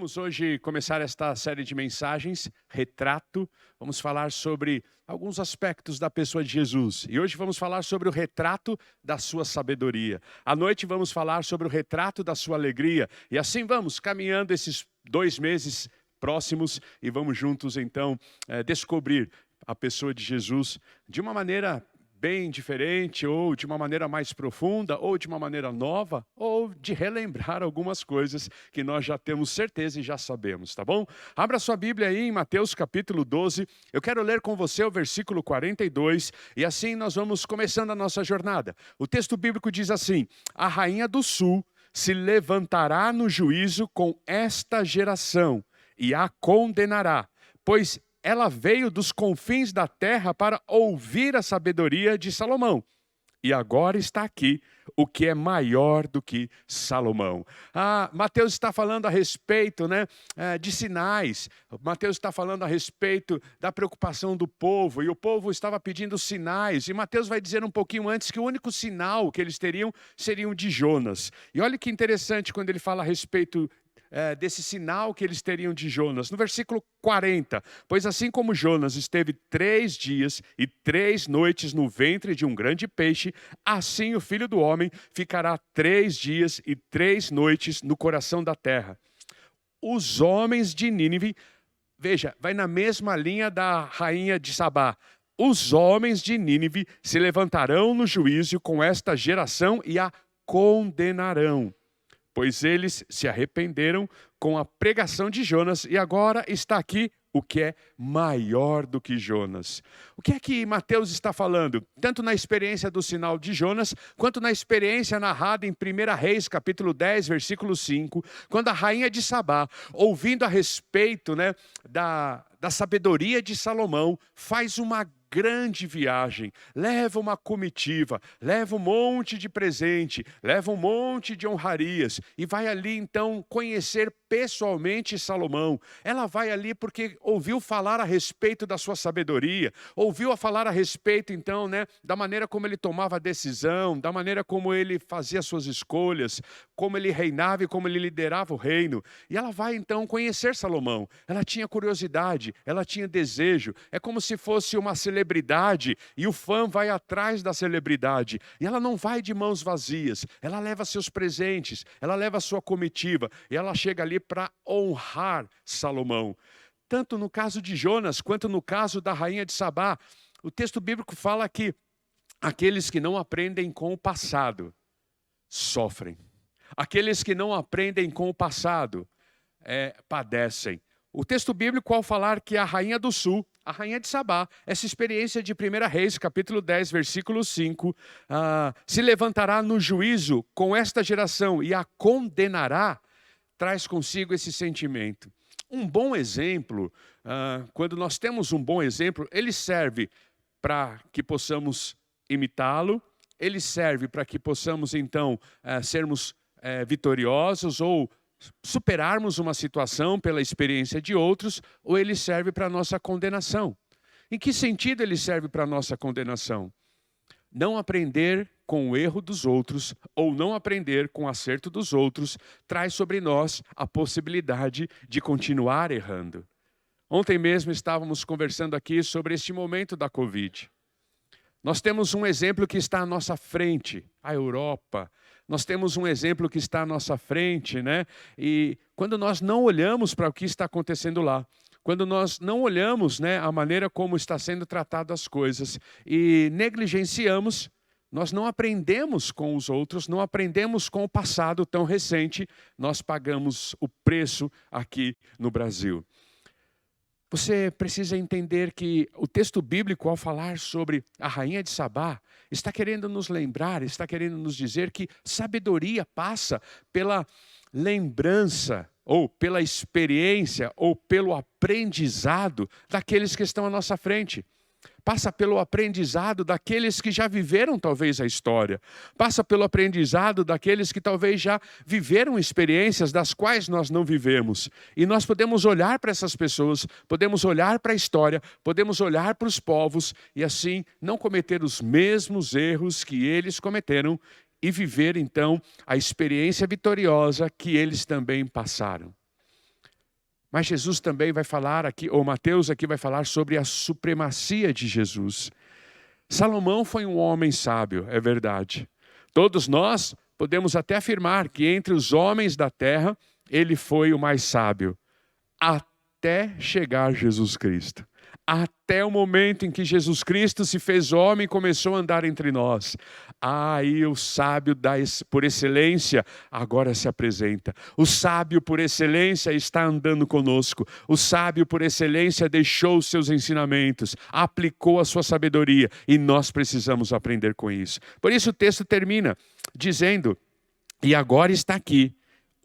Vamos hoje começar esta série de mensagens, Retrato. Vamos falar sobre alguns aspectos da pessoa de Jesus. E hoje vamos falar sobre o retrato da sua sabedoria. À noite vamos falar sobre o retrato da sua alegria. E assim vamos caminhando esses 2 meses próximos e vamos juntos então descobrir a pessoa de Jesus de uma maneira bem diferente, ou de uma maneira mais profunda, ou de uma maneira nova, ou de relembrar algumas coisas que nós já temos certeza e já sabemos, tá bom? Abra sua Bíblia aí em Mateus capítulo 12, eu quero ler com você o versículo 42, e assim nós vamos começando a nossa jornada. O texto bíblico diz assim: a rainha do sul se levantará no juízo com esta geração, e a condenará, pois ela veio dos confins da terra para ouvir a sabedoria de Salomão. E agora está aqui o que é maior do que Salomão. Mateus está falando a respeito de sinais. Mateus está falando a respeito da preocupação do povo. E o povo estava pedindo sinais. E Mateus vai dizer um pouquinho antes que o único sinal que eles teriam seriam de Jonas. E olha que interessante quando ele fala a respeito desse sinal que eles teriam de Jonas. No versículo 40, pois assim como Jonas esteve 3 dias e 3 noites no ventre de um grande peixe, assim o Filho do Homem ficará 3 dias e 3 noites no coração da terra. Os homens de Nínive, veja, vai na mesma linha da rainha de Sabá. Os homens de Nínive se levantarão no juízo com esta geração e a condenarão, pois eles se arrependeram com a pregação de Jonas, e agora está aqui o que é maior do que Jonas. O que é que Mateus está falando? Tanto na experiência do sinal de Jonas, quanto na experiência narrada em 1 Reis, capítulo 10, versículo 5, quando a rainha de Sabá, ouvindo a respeito da sabedoria de Salomão, faz uma grande viagem, leva uma comitiva, leva um monte de presente, leva um monte de honrarias e vai ali então conhecer pessoalmente Salomão. Ela vai ali porque ouviu falar a respeito da sua sabedoria, ouviu falar a respeito então da maneira como ele tomava a decisão, da maneira como ele fazia suas escolhas, como ele reinava e como ele liderava o reino. E ela vai então conhecer Salomão. Ela tinha curiosidade, ela tinha desejo, é como se fosse uma celebridade e o fã vai atrás da celebridade. E ela não vai de mãos vazias, ela leva seus presentes, ela leva a sua comitiva e ela chega ali para honrar Salomão. Tanto no caso de Jonas quanto no caso da rainha de Sabá, o texto bíblico fala que aqueles que não aprendem com o passado sofrem. Aqueles que não aprendem com o passado padecem. O texto bíblico, ao falar que a rainha do sul, a rainha de Sabá, essa experiência de 1 Reis, capítulo 10, versículo 5, se levantará no juízo com esta geração e a condenará, traz consigo esse sentimento. Um bom exemplo, quando nós temos um bom exemplo, ele serve para que possamos imitá-lo, ele serve para que possamos então sermos vitoriosos ou superarmos uma situação pela experiência de outros, ou ele serve para a nossa condenação. Em que sentido ele serve para a nossa condenação? Não aprender com o erro dos outros, ou não aprender com o acerto dos outros, traz sobre nós a possibilidade de continuar errando. Ontem mesmo estávamos conversando aqui sobre este momento da Covid. Nós temos um exemplo que está à nossa frente, a Europa. Nós temos um exemplo que está à nossa frente, E quando nós não olhamos para o que está acontecendo lá, quando nós não olhamos a maneira como está sendo tratadas as coisas e negligenciamos, nós não aprendemos com os outros, não aprendemos com o passado tão recente, nós pagamos o preço aqui no Brasil. Você precisa entender que o texto bíblico, ao falar sobre a rainha de Sabá, está querendo nos lembrar, está querendo nos dizer que sabedoria passa pela lembrança, ou pela experiência, ou pelo aprendizado daqueles que estão à nossa frente. Passa pelo aprendizado daqueles que já viveram talvez a história. Passa pelo aprendizado daqueles que talvez já viveram experiências das quais nós não vivemos. E nós podemos olhar para essas pessoas, podemos olhar para a história, podemos olhar para os povos e assim não cometer os mesmos erros que eles cometeram e viver então a experiência vitoriosa que eles também passaram. Mas Jesus também vai falar aqui, ou Mateus aqui vai falar sobre a supremacia de Jesus. Salomão foi um homem sábio, é verdade. Todos nós podemos até afirmar que entre os homens da terra, ele foi o mais sábio. Até chegar Jesus Cristo. Até o momento em que Jesus Cristo se fez homem e começou a andar entre nós. Aí o sábio por excelência agora se apresenta. O sábio por excelência está andando conosco. O sábio por excelência deixou os seus ensinamentos, aplicou a sua sabedoria e nós precisamos aprender com isso. Por isso o texto termina dizendo, e agora está aqui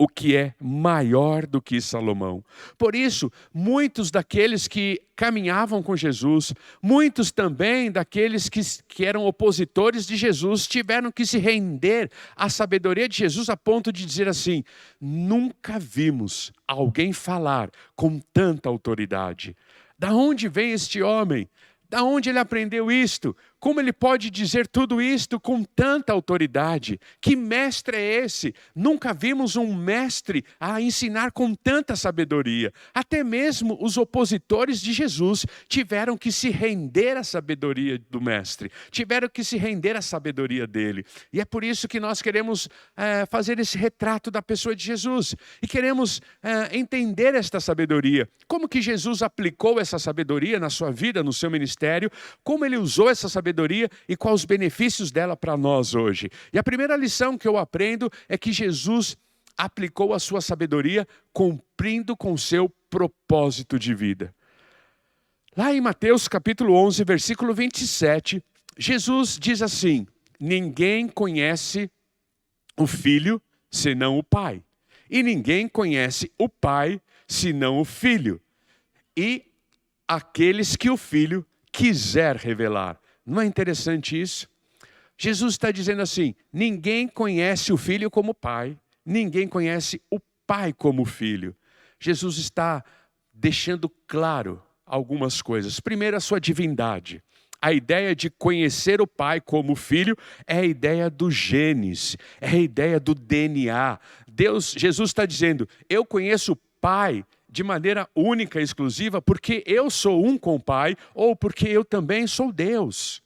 o que é maior do que Salomão. Por isso, muitos daqueles que caminhavam com Jesus, muitos também daqueles que eram opositores de Jesus, tiveram que se render à sabedoria de Jesus a ponto de dizer assim, nunca vimos alguém falar com tanta autoridade. Da onde vem este homem? Da onde ele aprendeu isto? Como ele pode dizer tudo isto com tanta autoridade? Que mestre é esse? Nunca vimos um mestre a ensinar com tanta sabedoria. Até mesmo os opositores de Jesus tiveram que se render à sabedoria do mestre. Tiveram que se render à sabedoria dele. E é por isso que nós queremos fazer esse retrato da pessoa de Jesus. E queremos entender esta sabedoria. Como que Jesus aplicou essa sabedoria na sua vida, no seu ministério? Como ele usou essa sabedoria e quais os benefícios dela para nós hoje. E a primeira lição que eu aprendo é que Jesus aplicou a sua sabedoria cumprindo com o seu propósito de vida. Lá em Mateus capítulo 11, versículo 27, Jesus diz assim, ninguém conhece o Filho senão o Pai. E ninguém conhece o Pai senão o Filho. E aqueles que o Filho quiser revelar. Não é interessante isso? Jesus está dizendo assim, ninguém conhece o Filho como Pai, ninguém conhece o Pai como Filho. Jesus está deixando claro algumas coisas. Primeiro, a sua divindade. A ideia de conhecer o Pai como Filho é a ideia do genes, é a ideia do DNA. Jesus está dizendo, eu conheço o Pai de maneira única e exclusiva, porque eu sou um com o Pai, ou porque eu também sou Deus.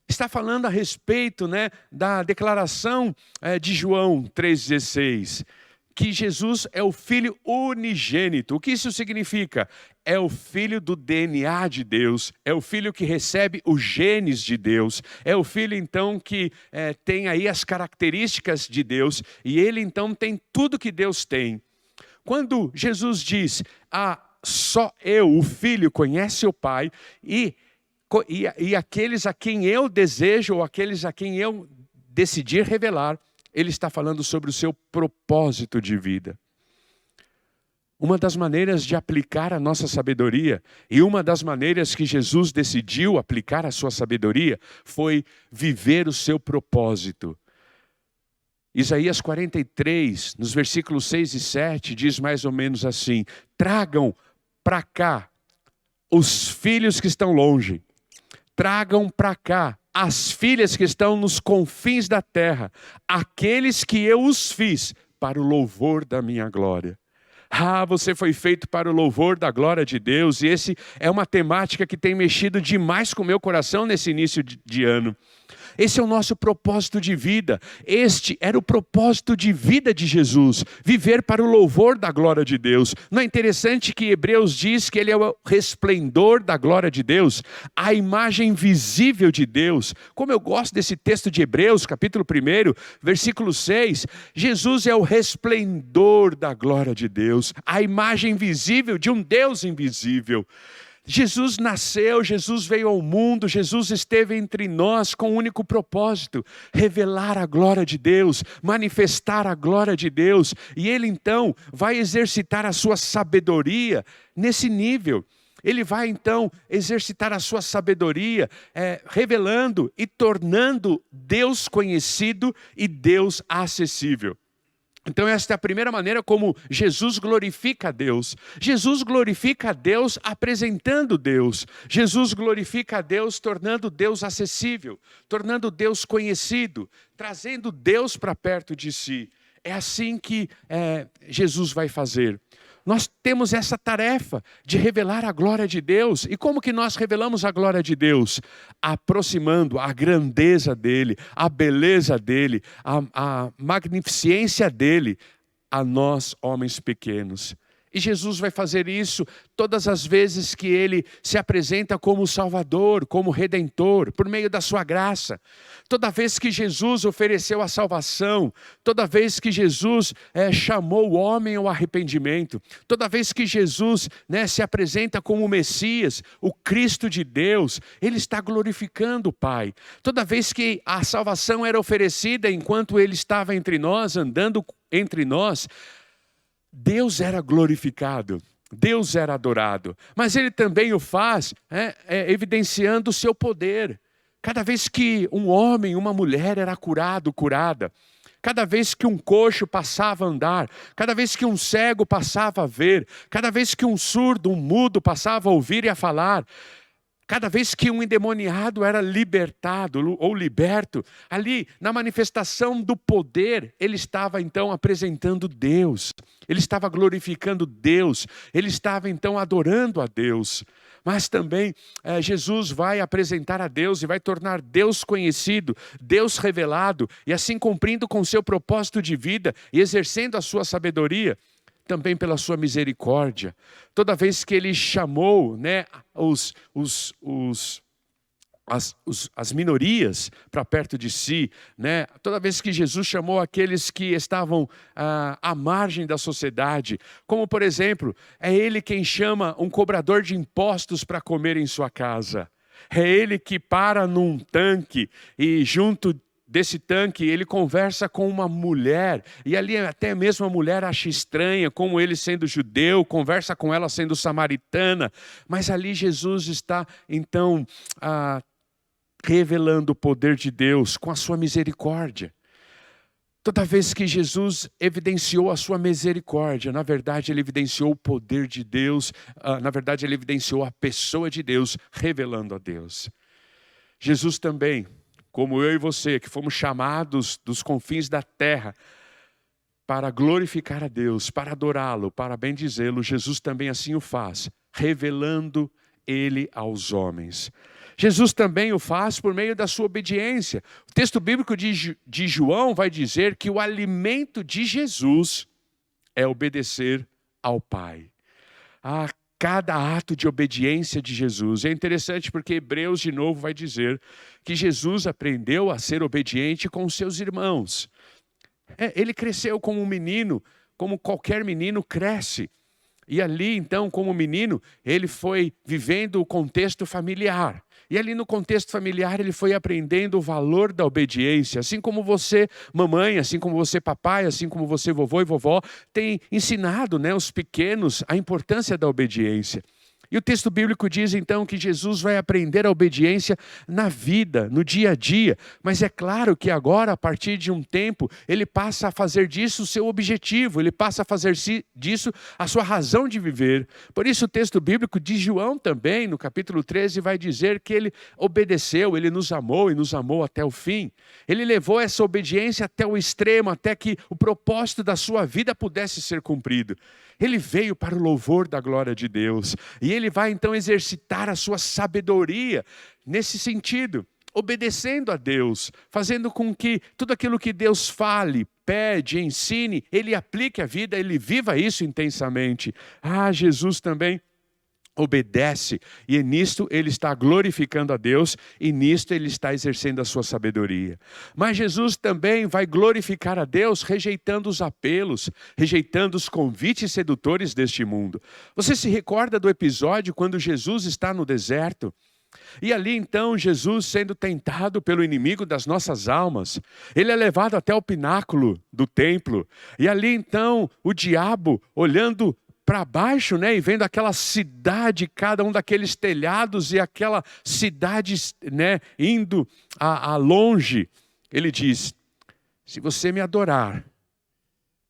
Está falando a respeito, da declaração de João 3,16, que Jesus é o Filho unigênito. O que isso significa? É o Filho do DNA de Deus, é o Filho que recebe os genes de Deus, é o Filho então que tem aí as características de Deus, e ele então tem tudo que Deus tem. Quando Jesus diz, só eu, o Filho, conhece o Pai, e aqueles a quem eu desejo, ou aqueles a quem eu decidir revelar, ele está falando sobre o seu propósito de vida. Uma das maneiras de aplicar a nossa sabedoria, e uma das maneiras que Jesus decidiu aplicar a sua sabedoria, foi viver o seu propósito. Isaías 43, nos versículos 6 e 7, diz mais ou menos assim, tragam para cá os filhos que estão longe, tragam para cá as filhas que estão nos confins da terra, aqueles que eu os fiz para o louvor da minha glória. Você foi feito para o louvor da glória de Deus, e esse é uma temática que tem mexido demais com o meu coração nesse início de ano. Esse é o nosso propósito de vida. Este era o propósito de vida de Jesus, viver para o louvor da glória de Deus. Não é interessante que Hebreus diz que ele é o resplendor da glória de Deus, a imagem visível de Deus. Como eu gosto desse texto de Hebreus, capítulo 1, versículo 6, Jesus é o resplendor da glória de Deus, a imagem visível de um Deus invisível. Jesus nasceu, Jesus veio ao mundo, Jesus esteve entre nós com um único propósito, revelar a glória de Deus, manifestar a glória de Deus, e Ele então vai exercitar a sua sabedoria nesse nível. Ele vai então exercitar a sua sabedoria, revelando e tornando Deus conhecido e Deus acessível. Então esta é a primeira maneira como Jesus glorifica a Deus. Jesus glorifica a Deus apresentando Deus. Jesus glorifica a Deus tornando Deus acessível, tornando Deus conhecido, trazendo Deus para perto de si. É assim que Jesus vai fazer. Nós temos essa tarefa de revelar a glória de Deus. E como que nós revelamos a glória de Deus? Aproximando a grandeza dEle, a beleza dEle, a magnificência dEle a nós, homens pequenos. E Jesus vai fazer isso todas as vezes que Ele se apresenta como Salvador, como Redentor, por meio da sua graça. Toda vez que Jesus ofereceu a salvação, toda vez que Jesus chamou o homem ao arrependimento, toda vez que Jesus se apresenta como o Messias, o Cristo de Deus, Ele está glorificando o Pai. Toda vez que a salvação era oferecida enquanto Ele estava entre nós, andando entre nós, Deus era glorificado, Deus era adorado, mas Ele também o faz evidenciando o seu poder. Cada vez que um homem, uma mulher era curada, cada vez que um coxo passava a andar, cada vez que um cego passava a ver, cada vez que um surdo, um mudo passava a ouvir e a falar, cada vez que um endemoniado era libertado ou liberto, ali na manifestação do poder, ele estava então apresentando Deus, ele estava glorificando Deus, ele estava então adorando a Deus. Mas também Jesus vai apresentar a Deus e vai tornar Deus conhecido, Deus revelado, e assim cumprindo com o seu propósito de vida e exercendo a sua sabedoria, também pela sua misericórdia. Toda vez que Ele chamou as minorias para perto de si, toda vez que Jesus chamou aqueles que estavam à margem da sociedade, como por exemplo, é Ele quem chama um cobrador de impostos para comer em sua casa. É Ele que para num tanque e junto desse tanque, ele conversa com uma mulher, e ali até mesmo a mulher acha estranha, como ele sendo judeu, conversa com ela sendo samaritana, mas ali Jesus está então revelando o poder de Deus com a sua misericórdia. Toda vez que Jesus evidenciou a sua misericórdia, na verdade ele evidenciou o poder de Deus, na verdade ele evidenciou a pessoa de Deus, revelando a Deus. Jesus também, como eu e você, que fomos chamados dos confins da terra para glorificar a Deus, para adorá-lo, para bendizê-lo, Jesus também assim o faz, revelando Ele aos homens. Jesus também o faz por meio da sua obediência. O texto bíblico de João vai dizer que o alimento de Jesus é obedecer ao Pai. Cada ato de obediência de Jesus. É interessante porque Hebreus de novo vai dizer que Jesus aprendeu a ser obediente com os seus irmãos. Ele cresceu como um menino, como qualquer menino cresce. E ali então, como menino, ele foi vivendo o contexto familiar. E ali no contexto familiar ele foi aprendendo o valor da obediência. Assim como você, mamãe, assim como você, papai, assim como você, vovô e vovó, tem ensinado os pequenos a importância da obediência. E o texto bíblico diz então que Jesus vai aprender a obediência na vida, no dia a dia. Mas é claro que agora, a partir de um tempo, ele passa a fazer disso o seu objetivo, ele passa a fazer disso a sua razão de viver. Por isso o texto bíblico de João também, no capítulo 13, vai dizer que ele obedeceu, ele nos amou e nos amou até o fim. Ele levou essa obediência até o extremo, até que o propósito da sua vida pudesse ser cumprido. Ele veio para o louvor da glória de Deus. E ele vai então exercitar a sua sabedoria nesse sentido, obedecendo a Deus, fazendo com que tudo aquilo que Deus fale, pede, ensine, ele aplique a vida, ele viva isso intensamente. Jesus também obedece, e nisto ele está glorificando a Deus, e nisto ele está exercendo a sua sabedoria. Mas Jesus também vai glorificar a Deus rejeitando os apelos, rejeitando os convites sedutores deste mundo. Você se recorda do episódio quando Jesus está no deserto? E ali então Jesus sendo tentado pelo inimigo das nossas almas, ele é levado até o pináculo do templo, e ali então o diabo olhando para baixo, e vendo aquela cidade, cada um daqueles telhados e aquela cidade, indo a longe, ele diz: se você me adorar,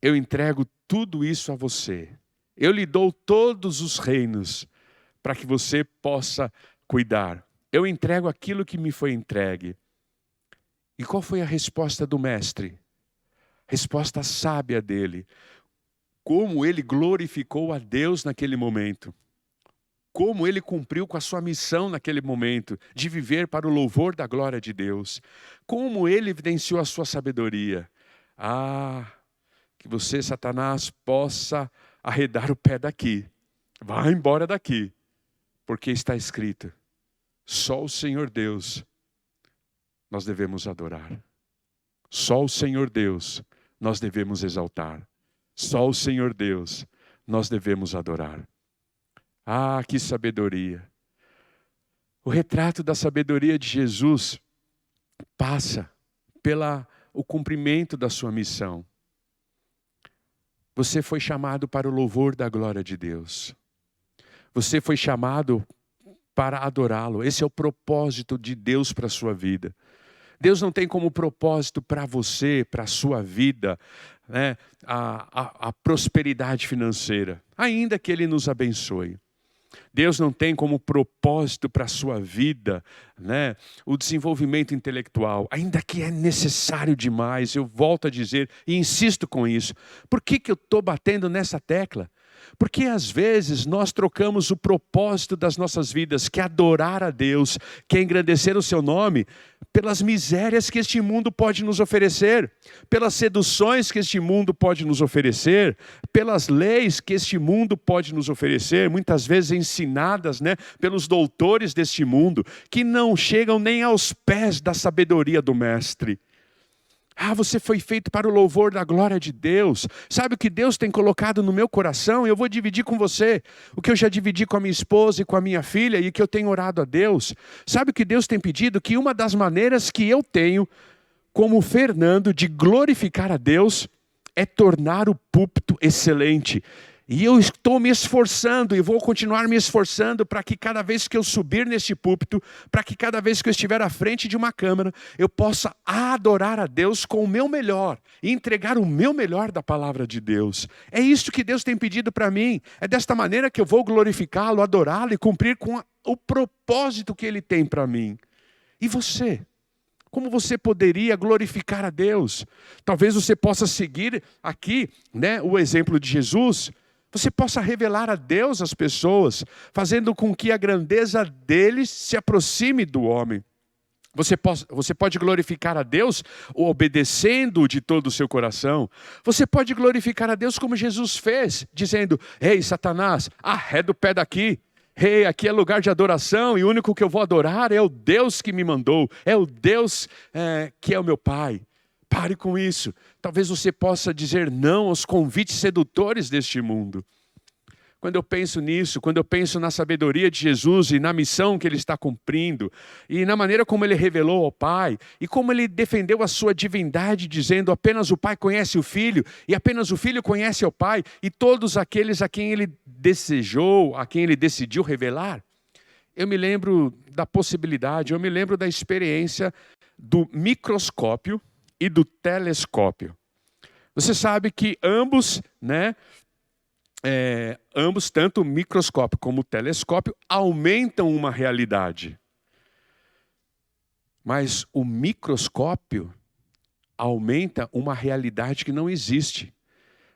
eu entrego tudo isso a você. Eu lhe dou todos os reinos para que você possa cuidar. Eu entrego aquilo que me foi entregue. E qual foi a resposta do mestre? resposta sábia dele. Como ele glorificou a Deus naquele momento. Como ele cumpriu com a sua missão naquele momento, de viver para o louvor da glória de Deus. Como ele evidenciou a sua sabedoria. Que você, Satanás, possa arredar o pé daqui. Vá embora daqui. Porque está escrito, só o Senhor Deus nós devemos adorar. Só o Senhor Deus nós devemos exaltar. Só o Senhor Deus nós devemos adorar. Que sabedoria! O retrato da sabedoria de Jesus passa pelo cumprimento da sua missão. Você foi chamado para o louvor da glória de Deus. Você foi chamado para adorá-lo. Esse é o propósito de Deus para a sua vida. Deus não tem como propósito para você, para a sua vida, né, a prosperidade financeira, ainda que Ele nos abençoe. Deus não tem como propósito para a sua vida, né, o desenvolvimento intelectual, ainda que é necessário demais. Eu volto a dizer e insisto com isso. Por que eu estou batendo nessa tecla? Porque às vezes nós trocamos o propósito das nossas vidas, que é adorar a Deus, que é engrandecer o seu nome, pelas misérias que este mundo pode nos oferecer, pelas seduções que este mundo pode nos oferecer, pelas leis que este mundo pode nos oferecer, muitas vezes ensinadas, né, pelos doutores deste mundo, que não chegam nem aos pés da sabedoria do Mestre. Você foi feito para o louvor da glória de Deus. Sabe o que Deus tem colocado no meu coração? Eu vou dividir com você. O que eu já dividi com a minha esposa e com a minha filha e que eu tenho orado a Deus. Sabe o que Deus tem pedido? Que uma das maneiras que eu tenho, como Fernando, de glorificar a Deus, é tornar o púlpito excelente. E eu estou me esforçando e vou continuar me esforçando para que cada vez que eu subir neste púlpito, para que cada vez que eu estiver à frente de uma câmara, eu possa adorar a Deus com o meu melhor e entregar o meu melhor da palavra de Deus. É isso que Deus tem pedido para mim. É desta maneira que eu vou glorificá-lo, adorá-lo e cumprir com o propósito que Ele tem para mim. E você? Como você poderia glorificar a Deus? Talvez você possa seguir aqui, né, o exemplo de Jesus. Você possa revelar a Deus às pessoas, fazendo com que a grandeza dele se aproxime do homem. Você pode glorificar a Deus obedecendo de todo o seu coração. Você pode glorificar a Deus como Jesus fez, dizendo, ei, Satanás, arreda o pé daqui. Ei, aqui é lugar de adoração e o único que eu vou adorar é o Deus que me mandou, é o Deus que é o meu Pai. Pare com isso. Talvez você possa dizer não aos convites sedutores deste mundo. Quando eu penso nisso, quando eu penso na sabedoria de Jesus e na missão que Ele está cumprindo, e na maneira como Ele revelou ao Pai, e como Ele defendeu a sua divindade, dizendo apenas o Pai conhece o Filho, e apenas o Filho conhece o Pai, e todos aqueles a quem Ele desejou, a quem Ele decidiu revelar, eu me lembro da possibilidade, eu me lembro da experiência do microscópio e do telescópio. Você sabe que ambos, né, tanto o microscópio como o telescópio, aumentam uma realidade. Mas o microscópio aumenta uma realidade que não existe.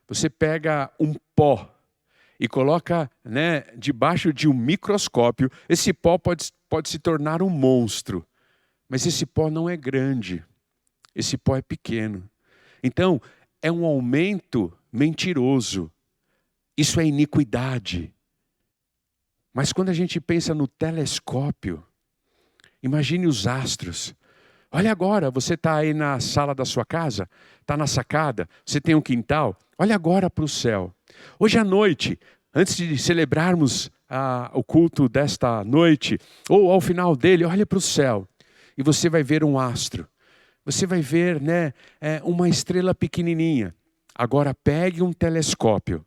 Você pega um pó e coloca, né, debaixo de um microscópio, esse pó pode se tornar um monstro. Mas esse pó não é grande. Esse pó é pequeno. Então, é um aumento mentiroso. Isso é iniquidade. Mas quando a gente pensa no telescópio, imagine os astros. Olha agora, você está aí na sala da sua casa, está na sacada, você tem um quintal. Olha agora para o céu. Hoje à noite, antes de celebrarmos o culto desta noite, ou ao final dele, olhe para o céu e você vai ver um astro. Você vai ver, né, uma estrela pequenininha. Agora pegue um telescópio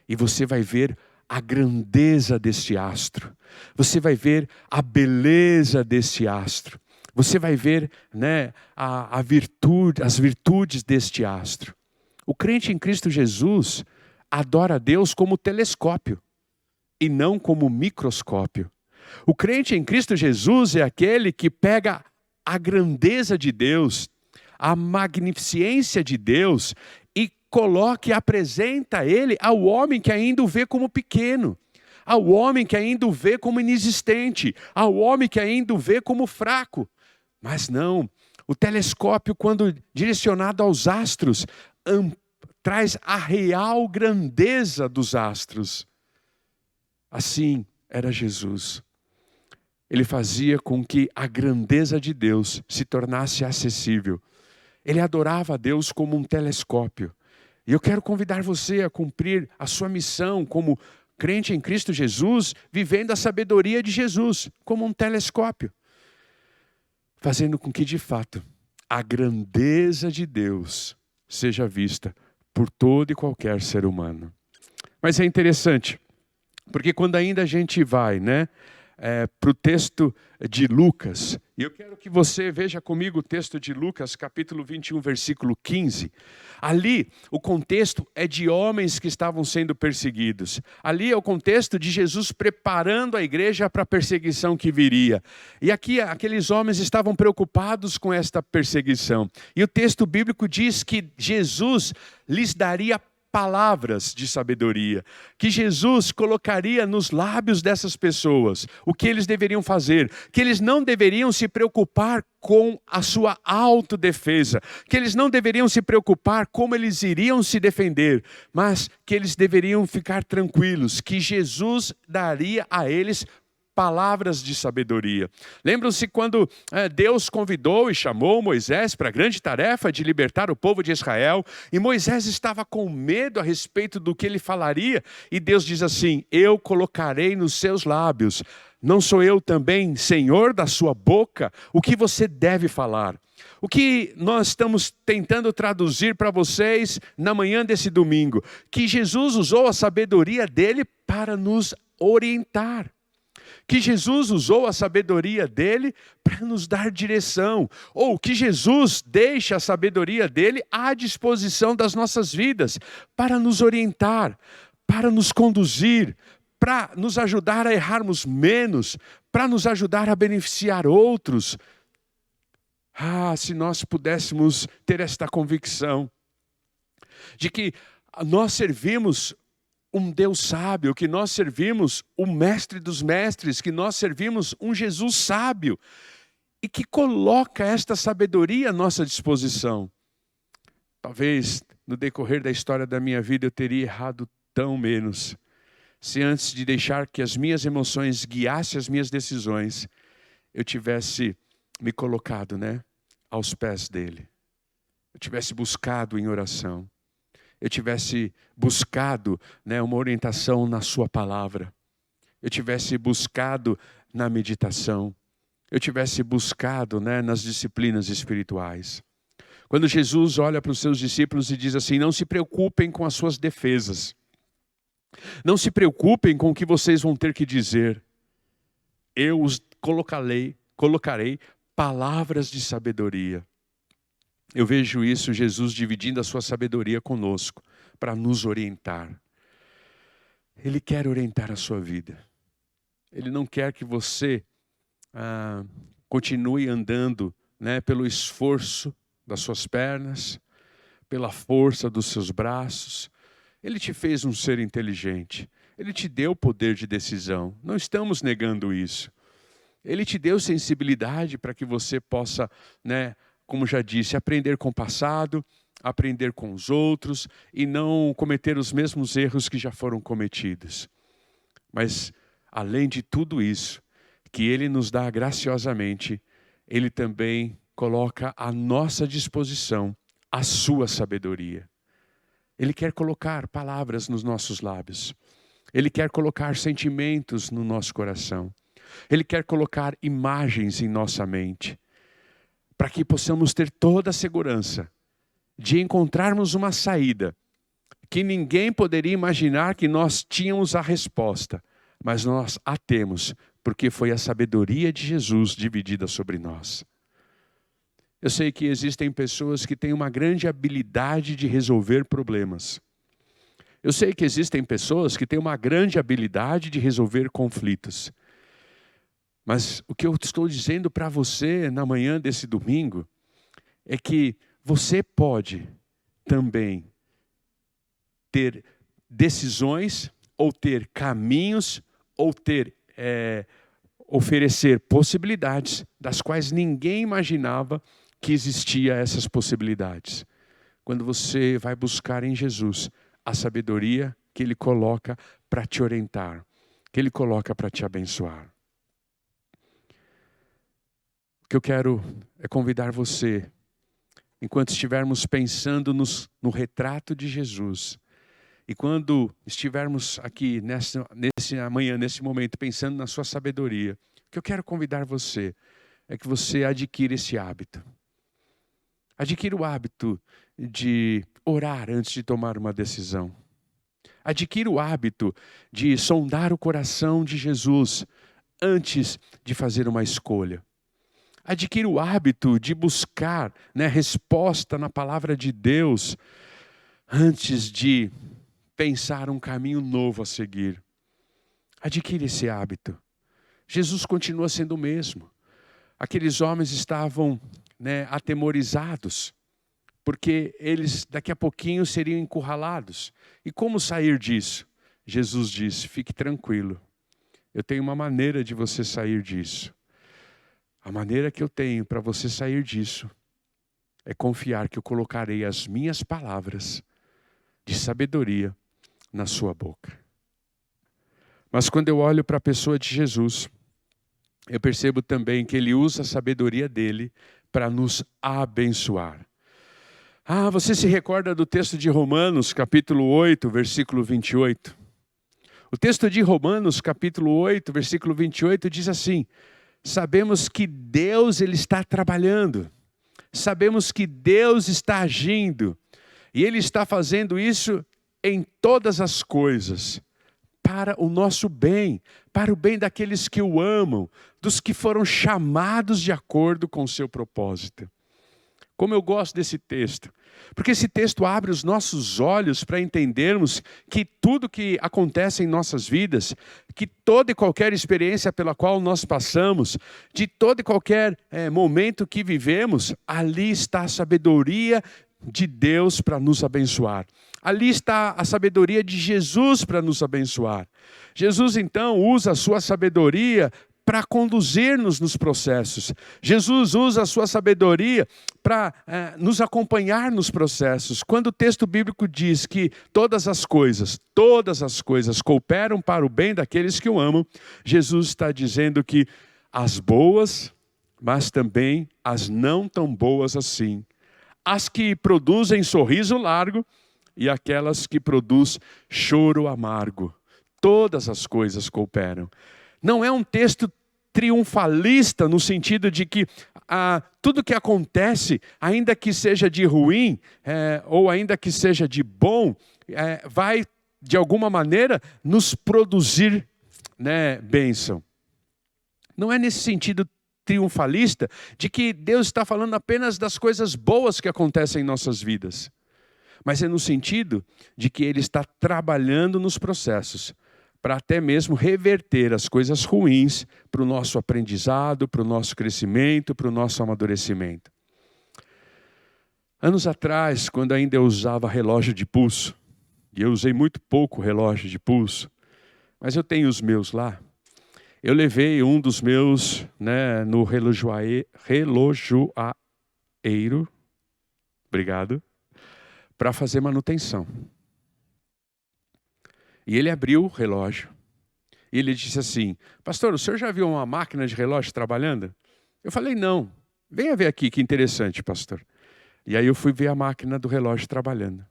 e você vai ver a grandeza desse astro. Você vai ver a beleza desse astro. Você vai ver, né, as virtudes deste astro. O crente em Cristo Jesus adora a Deus como telescópio e não como microscópio. O crente em Cristo Jesus é aquele que pega a grandeza de Deus, a magnificência de Deus e coloca e apresenta ele ao homem que ainda o vê como pequeno, ao homem que ainda o vê como inexistente, ao homem que ainda o vê como fraco. Mas não, o telescópio, quando direcionado aos astros, traz a real grandeza dos astros. Assim era Jesus. Ele fazia com que a grandeza de Deus se tornasse acessível. Ele adorava a Deus como um telescópio. E eu quero convidar você a cumprir a sua missão como crente em Cristo Jesus, vivendo a sabedoria de Jesus como um telescópio. Fazendo com que, de fato, a grandeza de Deus seja vista por todo e qualquer ser humano. Mas é interessante, porque quando ainda a gente vai, para o texto de Lucas, e eu quero que você veja comigo o texto de Lucas, capítulo 21, versículo 15. Ali, o contexto é de homens que estavam sendo perseguidos. Ali é o contexto de Jesus preparando a igreja para a perseguição que viria. E aqui, aqueles homens estavam preocupados com esta perseguição. E o texto bíblico diz que Jesus lhes daria palavras de sabedoria, que Jesus colocaria nos lábios dessas pessoas o que eles deveriam fazer, que eles não deveriam se preocupar com a sua autodefesa, que eles não deveriam se preocupar como eles iriam se defender, mas que eles deveriam ficar tranquilos, que Jesus daria a eles palavras de sabedoria. Lembram-se quando Deus convidou e chamou Moisés para a grande tarefa de libertar o povo de Israel, e Moisés estava com medo a respeito do que ele falaria, e Deus diz assim: eu colocarei nos seus lábios, não sou eu também Senhor da sua boca, o que você deve falar? O que nós estamos tentando traduzir para vocês na manhã desse domingo? Que Jesus usou a sabedoria dele para nos orientar. Que Jesus usou a sabedoria dele para nos dar direção, ou que Jesus deixa a sabedoria dele à disposição das nossas vidas, para nos orientar, para nos conduzir, para nos ajudar a errarmos menos, para nos ajudar a beneficiar outros. Se nós pudéssemos ter esta convicção de que nós servimos um Deus sábio, que nós servimos o mestre dos mestres, que nós servimos um Jesus sábio e que coloca esta sabedoria à nossa disposição. Talvez no decorrer da história da minha vida eu teria errado tão menos, se antes de deixar que as minhas emoções guiassem as minhas decisões, eu tivesse me colocado, aos pés dele. Eu tivesse buscado em oração. Eu tivesse buscado uma orientação na sua palavra. Eu tivesse buscado na meditação. Eu tivesse buscado nas disciplinas espirituais. Quando Jesus olha para os seus discípulos e diz assim: não se preocupem com as suas defesas. Não se preocupem com o que vocês vão ter que dizer. Eu os colocarei palavras de sabedoria. Eu vejo isso, Jesus dividindo a sua sabedoria conosco, para nos orientar. Ele quer orientar a sua vida. Ele não quer que você continue andando pelo esforço das suas pernas, pela força dos seus braços. Ele te fez um ser inteligente. Ele te deu poder de decisão. Não estamos negando isso. Ele te deu sensibilidade para que você possa, como já disse, aprender com o passado, aprender com os outros e não cometer os mesmos erros que já foram cometidos. Mas, além de tudo isso, que Ele nos dá graciosamente, Ele também coloca à nossa disposição a sua sabedoria. Ele quer colocar palavras nos nossos lábios. Ele quer colocar sentimentos no nosso coração. Ele quer colocar imagens em nossa mente, para que possamos ter toda a segurança de encontrarmos uma saída que ninguém poderia imaginar que nós tínhamos a resposta, mas nós a temos, porque foi a sabedoria de Jesus dividida sobre nós. Eu sei que existem pessoas que têm uma grande habilidade de resolver problemas. Eu sei que existem pessoas que têm uma grande habilidade de resolver conflitos. Mas o que eu estou dizendo para você na manhã desse domingo é que você pode também ter decisões, ou ter caminhos, ou ter oferecer possibilidades das quais ninguém imaginava que existia essas possibilidades. Quando você vai buscar em Jesus a sabedoria que Ele coloca para te orientar, que Ele coloca para te abençoar. O que eu quero é convidar você, enquanto estivermos pensando no retrato de Jesus, e quando estivermos aqui nesse momento, pensando na sua sabedoria, o que eu quero convidar você é que você adquira esse hábito. Adquira o hábito de orar antes de tomar uma decisão. Adquira o hábito de sondar o coração de Jesus antes de fazer uma escolha. Adquira o hábito de buscar, resposta na palavra de Deus antes de pensar um caminho novo a seguir. Adquire esse hábito. Jesus continua sendo o mesmo. Aqueles homens estavam atemorizados, porque eles daqui a pouquinho seriam encurralados. E como sair disso? Jesus disse: fique tranquilo. Eu tenho uma maneira de você sair disso. A maneira que eu tenho para você sair disso é confiar que eu colocarei as minhas palavras de sabedoria na sua boca. Mas quando eu olho para a pessoa de Jesus, eu percebo também que Ele usa a sabedoria dele para nos abençoar. Você se recorda do texto de Romanos, capítulo 8, versículo 28? O texto de Romanos, capítulo 8, versículo 28, diz assim: sabemos que Deus Ele está trabalhando, sabemos que Deus está agindo, e Ele está fazendo isso em todas as coisas, para o nosso bem, para o bem daqueles que o amam, dos que foram chamados de acordo com o seu propósito. Como eu gosto desse texto, porque esse texto abre os nossos olhos para entendermos que tudo que acontece em nossas vidas, que toda e qualquer experiência pela qual nós passamos, de todo e qualquer momento que vivemos, ali está a sabedoria de Deus para nos abençoar. Ali está a sabedoria de Jesus para nos abençoar. Jesus então usa a sua sabedoria para conduzir-nos nos processos. Jesus usa a sua sabedoria para nos acompanhar nos processos. Quando o texto bíblico diz que todas as coisas cooperam para o bem daqueles que o amam, Jesus está dizendo que as boas, mas também as não tão boas assim, as que produzem sorriso largo e aquelas que produzem choro amargo, todas as coisas cooperam. Não é um texto triunfalista no sentido de que tudo que acontece, ainda que seja de ruim, ou ainda que seja de bom, vai de alguma maneira nos produzir bênção. Não é nesse sentido triunfalista de que Deus está falando apenas das coisas boas que acontecem em nossas vidas, mas é no sentido de que Ele está trabalhando nos processos para até mesmo reverter as coisas ruins para o nosso aprendizado, para o nosso crescimento, para o nosso amadurecimento. Anos atrás, quando ainda eu usava relógio de pulso, e eu usei muito pouco relógio de pulso, mas eu tenho os meus lá, eu levei um dos meus no relojoeiro, obrigado, para fazer manutenção. E ele abriu o relógio e ele disse assim: pastor, o senhor já viu uma máquina de relógio trabalhando? Eu falei: não. Venha ver aqui, que interessante, pastor. E aí eu fui ver a máquina do relógio trabalhando.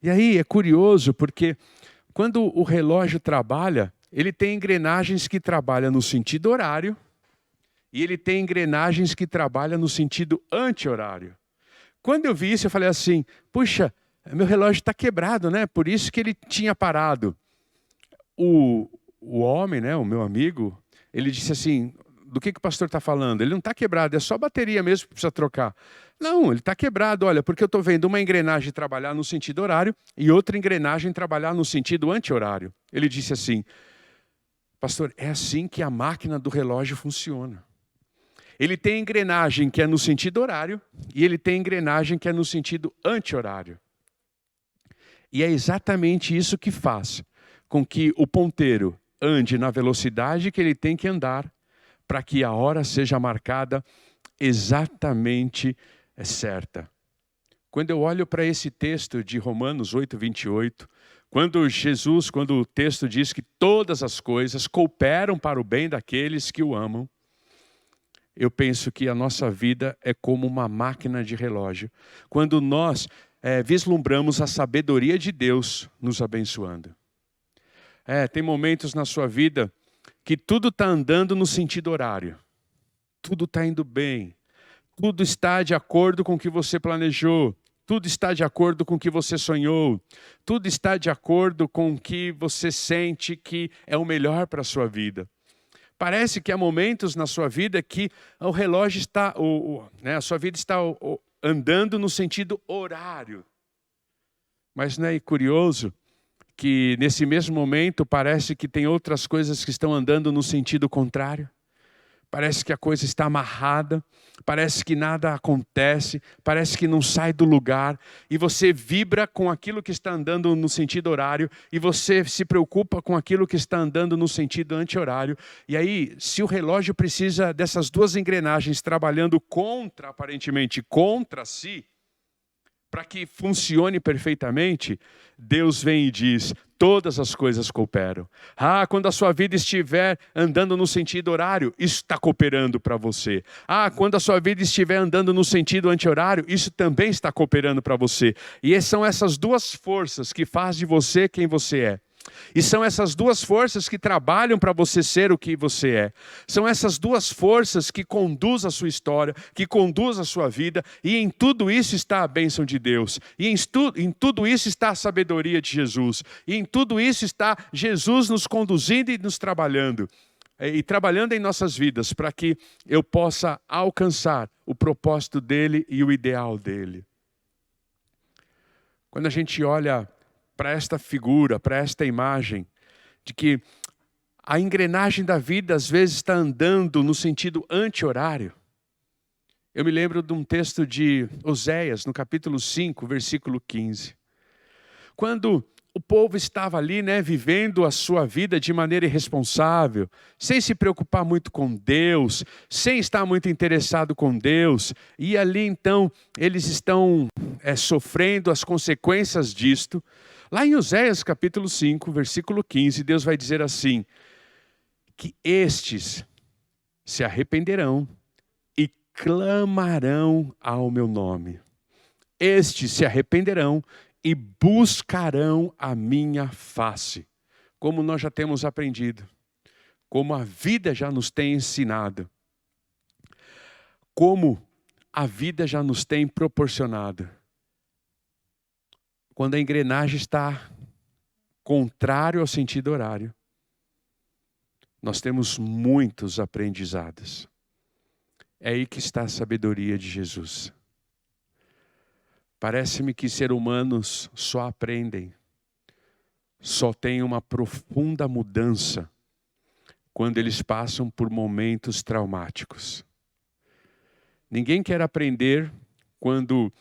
E aí é curioso porque quando o relógio trabalha, ele tem engrenagens que trabalham no sentido horário e ele tem engrenagens que trabalham no sentido anti-horário. Quando eu vi isso, eu falei assim: puxa, meu relógio está quebrado, por isso que ele tinha parado. O homem, o meu amigo, ele disse assim: do que o pastor está falando? Ele não está quebrado, é só bateria mesmo que precisa trocar. Não, ele está quebrado, olha, porque eu estou vendo uma engrenagem trabalhar no sentido horário e outra engrenagem trabalhar no sentido anti-horário. Ele disse assim: pastor, é assim que a máquina do relógio funciona. Ele tem engrenagem que é no sentido horário e ele tem engrenagem que é no sentido anti-horário. E é exatamente isso que faz com que o ponteiro ande na velocidade que ele tem que andar para que a hora seja marcada exatamente certa. Quando eu olho para esse texto de Romanos 8:28, quando o texto diz que todas as coisas cooperam para o bem daqueles que o amam, eu penso que a nossa vida é como uma máquina de relógio. Quando nós vislumbramos a sabedoria de Deus nos abençoando. Tem momentos na sua vida que tudo está andando no sentido horário. Tudo está indo bem. Tudo está de acordo com o que você planejou. Tudo está de acordo com o que você sonhou. Tudo está de acordo com o que você sente que é o melhor para a sua vida. Parece que há momentos na sua vida que o relógio está, a sua vida está andando no sentido horário. Mas não é curioso que nesse mesmo momento parece que tem outras coisas que estão andando no sentido contrário? Parece que a coisa está amarrada, parece que nada acontece, parece que não sai do lugar, e você vibra com aquilo que está andando no sentido horário, e você se preocupa com aquilo que está andando no sentido anti-horário. E aí, se o relógio precisa dessas duas engrenagens trabalhando aparentemente contra si, para que funcione perfeitamente, Deus vem e diz: todas as coisas cooperam. Quando a sua vida estiver andando no sentido horário, isso está cooperando para você. Quando a sua vida estiver andando no sentido anti-horário, isso também está cooperando para você. E são essas duas forças que fazem de você quem você é. E são essas duas forças que trabalham para você ser o que você é. São essas duas forças que conduzem a sua história, que conduzem a sua vida. E em tudo isso está a bênção de Deus. E em tudo isso está a sabedoria de Jesus. E em tudo isso está Jesus nos conduzindo e nos trabalhando. E trabalhando em nossas vidas para que eu possa alcançar o propósito dele e o ideal dele. Quando a gente olha para esta figura, para esta imagem, de que a engrenagem da vida às vezes está andando no sentido anti-horário. Eu me lembro de um texto de Oséias, no capítulo 5, versículo 15. Quando o povo estava ali, vivendo a sua vida de maneira irresponsável, sem se preocupar muito com Deus, sem estar muito interessado com Deus, e ali então eles estão sofrendo as consequências disto. Lá em Oséias capítulo 5, versículo 15, Deus vai dizer assim, que estes se arrependerão e clamarão ao meu nome. Estes se arrependerão e buscarão a minha face. Como nós já temos aprendido, como a vida já nos tem ensinado, como a vida já nos tem proporcionado. Quando a engrenagem está contrário ao sentido horário, nós temos muitos aprendizados. É aí que está a sabedoria de Jesus. Parece-me que seres humanos só aprendem, só têm uma profunda mudança quando eles passam por momentos traumáticos. Ninguém quer aprender quando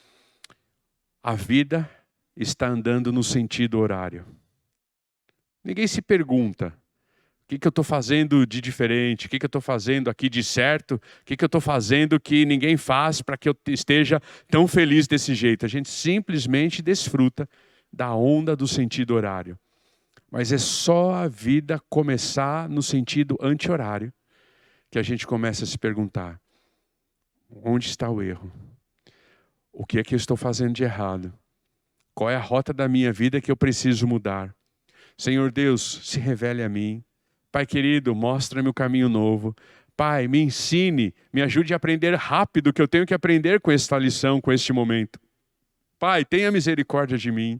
a vida está andando no sentido horário. Ninguém se pergunta, o que eu estou fazendo de diferente? O que eu estou fazendo aqui de certo? O que eu estou fazendo que ninguém faz para que eu esteja tão feliz desse jeito? A gente simplesmente desfruta da onda do sentido horário. Mas é só a vida começar no sentido anti-horário que a gente começa a se perguntar, onde está o erro? O que é que eu estou fazendo de errado? Qual é a rota da minha vida que eu preciso mudar? Senhor Deus, se revele a mim. Pai querido, mostra-me o caminho novo. Pai, me ensine, me ajude a aprender rápido o que eu tenho que aprender com esta lição, com este momento. Pai, tenha misericórdia de mim.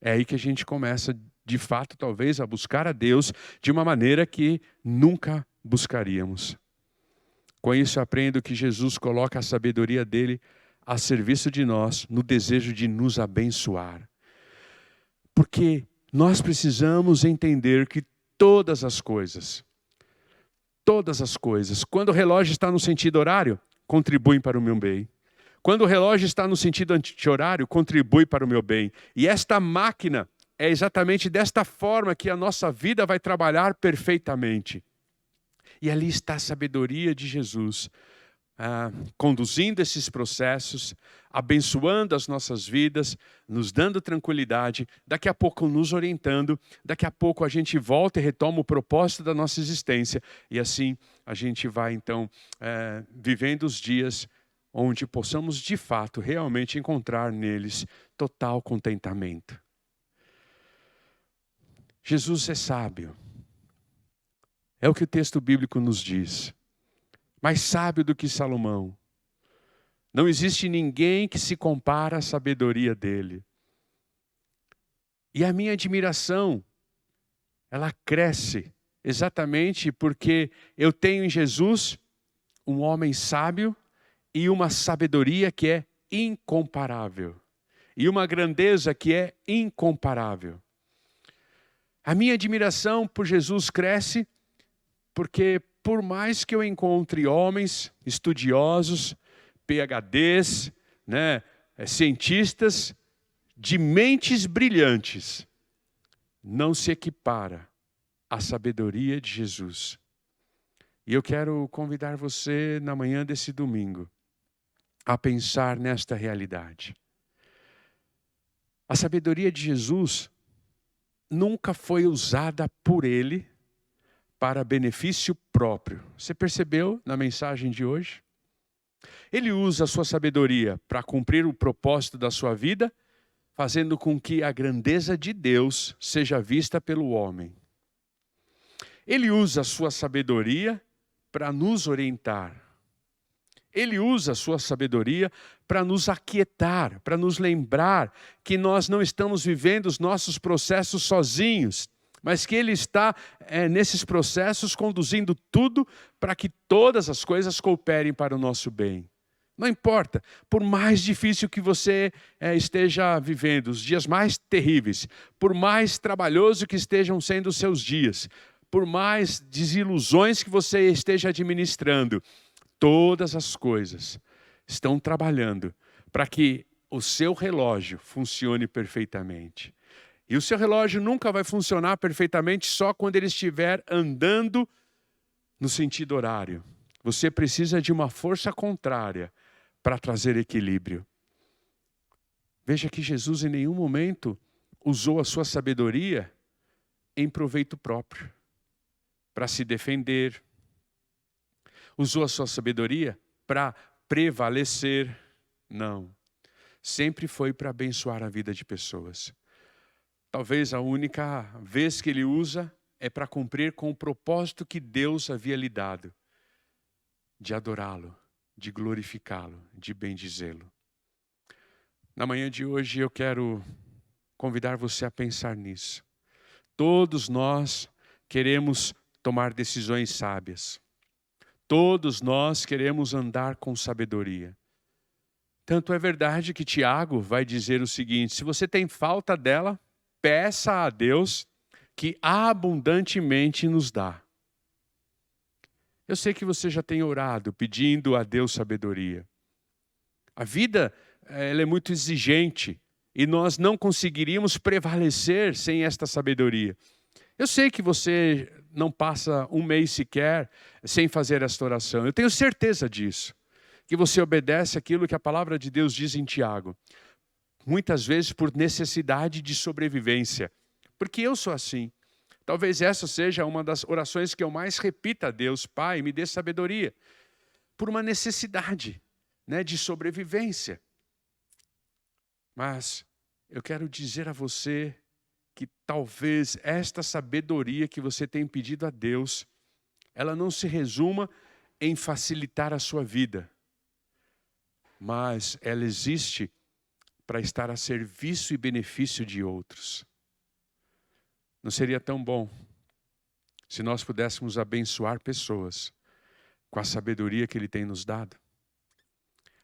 É aí que a gente começa, de fato, talvez, a buscar a Deus de uma maneira que nunca buscaríamos. Com isso, aprendo que Jesus coloca a sabedoria dele a serviço de nós, no desejo de nos abençoar. Porque nós precisamos entender que todas as coisas, todas as coisas. Quando o relógio está no sentido horário, contribuem para o meu bem. Quando o relógio está no sentido anti-horário, contribui para o meu bem. E esta máquina é exatamente desta forma que a nossa vida vai trabalhar perfeitamente. E ali está a sabedoria de Jesus, conduzindo esses processos, abençoando as nossas vidas, nos dando tranquilidade, daqui a pouco nos orientando, daqui a pouco a gente volta e retoma o propósito da nossa existência. E assim a gente vai então vivendo os dias onde possamos de fato realmente encontrar neles total contentamento. Jesus é sábio. É o que o texto bíblico nos diz. Mais sábio do que Salomão. Não existe ninguém que se compara à sabedoria dele. E a minha admiração, ela cresce exatamente porque eu tenho em Jesus um homem sábio e uma sabedoria que é incomparável. E uma grandeza que é incomparável. A minha admiração por Jesus cresce porque por mais que eu encontre homens estudiosos, PhDs, cientistas, de mentes brilhantes, não se equipara à sabedoria de Jesus. E eu quero convidar você na manhã desse domingo a pensar nesta realidade. A sabedoria de Jesus nunca foi usada por ele para benefício próprio. Você percebeu na mensagem de hoje? Ele usa a sua sabedoria para cumprir o propósito da sua vida, fazendo com que a grandeza de Deus seja vista pelo homem. Ele usa a sua sabedoria para nos orientar. Ele usa a sua sabedoria para nos aquietar, para nos lembrar que nós não estamos vivendo os nossos processos sozinhos, mas que Ele está nesses processos conduzindo tudo para que todas as coisas cooperem para o nosso bem. Não importa, por mais difícil que você esteja vivendo, os dias mais terríveis, por mais trabalhoso que estejam sendo os seus dias, por mais desilusões que você esteja administrando, todas as coisas estão trabalhando para que o seu relógio funcione perfeitamente. E o seu relógio nunca vai funcionar perfeitamente só quando ele estiver andando no sentido horário. Você precisa de uma força contrária para trazer equilíbrio. Veja que Jesus em nenhum momento usou a sua sabedoria em proveito próprio, para se defender. Usou a sua sabedoria para prevalecer. Não. Sempre foi para abençoar a vida de pessoas. Talvez a única vez que ele usa é para cumprir com o propósito que Deus havia lhe dado, de adorá-lo, de glorificá-lo, de bendizê-lo. Na manhã de hoje eu quero convidar você a pensar nisso. Todos nós queremos tomar decisões sábias. Todos nós queremos andar com sabedoria. Tanto é verdade que Tiago vai dizer o seguinte: se você tem falta dela, peça a Deus que abundantemente nos dá. Eu sei que você já tem orado pedindo a Deus sabedoria. A vida ela é muito exigente e nós não conseguiríamos prevalecer sem esta sabedoria. Eu sei que você não passa um mês sequer sem fazer esta oração. Eu tenho certeza disso. Que você obedece aquilo que a palavra de Deus diz em Tiago. Muitas vezes por necessidade de sobrevivência. Porque eu sou assim. Talvez essa seja uma das orações que eu mais repito a Deus. Pai, me dê sabedoria. Por uma necessidade, de sobrevivência. Mas eu quero dizer a você que talvez esta sabedoria que você tem pedido a Deus, ela não se resuma em facilitar a sua vida, mas ela existe para estar a serviço e benefício de outros. Não seria tão bom se nós pudéssemos abençoar pessoas com a sabedoria que Ele tem nos dado,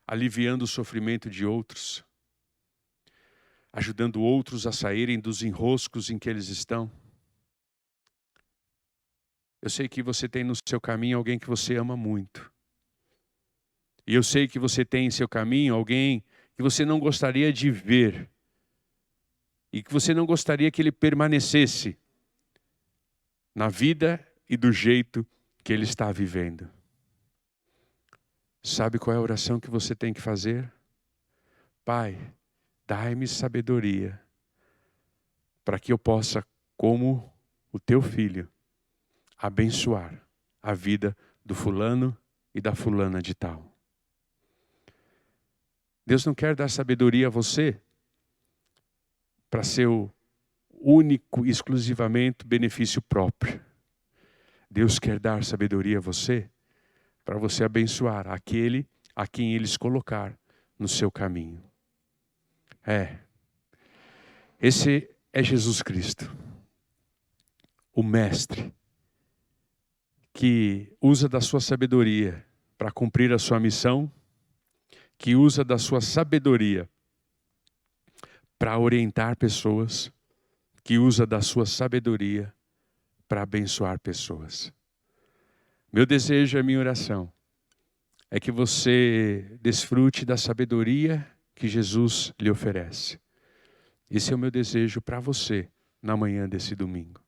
aliviando o sofrimento de outros, ajudando outros a saírem dos enroscos em que eles estão? Eu sei que você tem no seu caminho alguém que você ama muito. E eu sei que você tem em seu caminho alguém que você não gostaria de ver. E que você não gostaria que ele permanecesse na vida e do jeito que ele está vivendo. Sabe qual é a oração que você tem que fazer? Pai, dai-me sabedoria para que eu possa, como o teu filho, abençoar a vida do fulano e da fulana de tal. Deus não quer dar sabedoria a você para seu único, exclusivamente benefício próprio. Deus quer dar sabedoria a você para você abençoar aquele a quem Ele colocar no seu caminho. Esse é Jesus Cristo, o Mestre, que usa da sua sabedoria para cumprir a sua missão, que usa da sua sabedoria para orientar pessoas, que usa da sua sabedoria para abençoar pessoas. Meu desejo, a minha oração, é que você desfrute da sabedoria que Jesus lhe oferece. Esse é o meu desejo para você na manhã desse domingo.